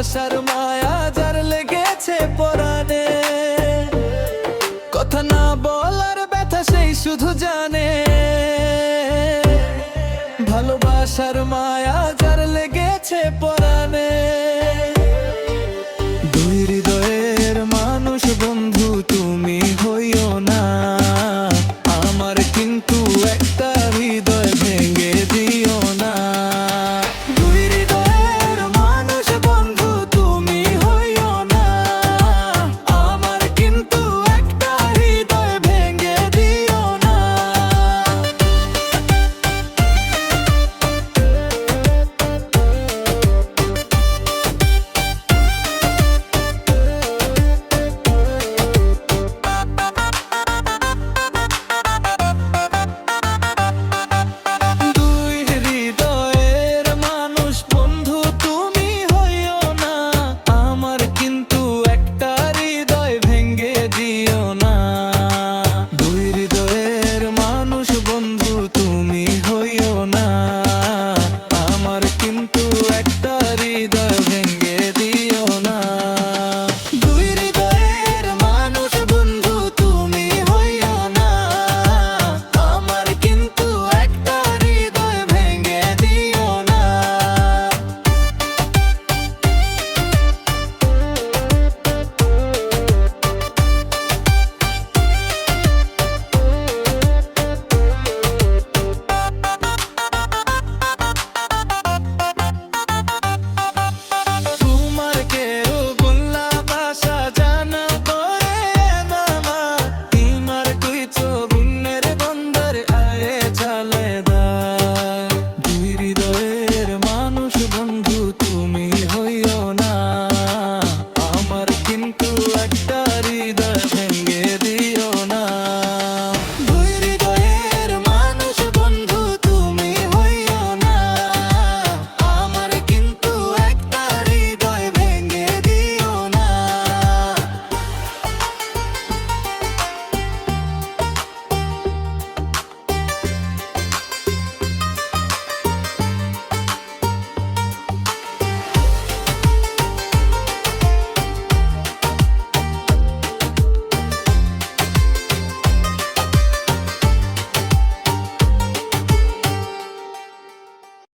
ভালোবাসার মায়া যার লেগেছে পরাণে, কথা না বলার ব্যথা সেই শুধু জানে। ভালোবাসার মায়া যার লেগেছে পরাণে, দুই হৃদয়ের মানুষ বন্ধু তুমি হইও না আমার, কিন্তু একটা হৃদয় ভেঙে দিও না। দুই হৃদয়ের মানুষ বন্ধু তুমি হইও না আমার, কিন্তু একটা হৃদয় ভেঙে দিও না। কিন্তু একটা হৃদয়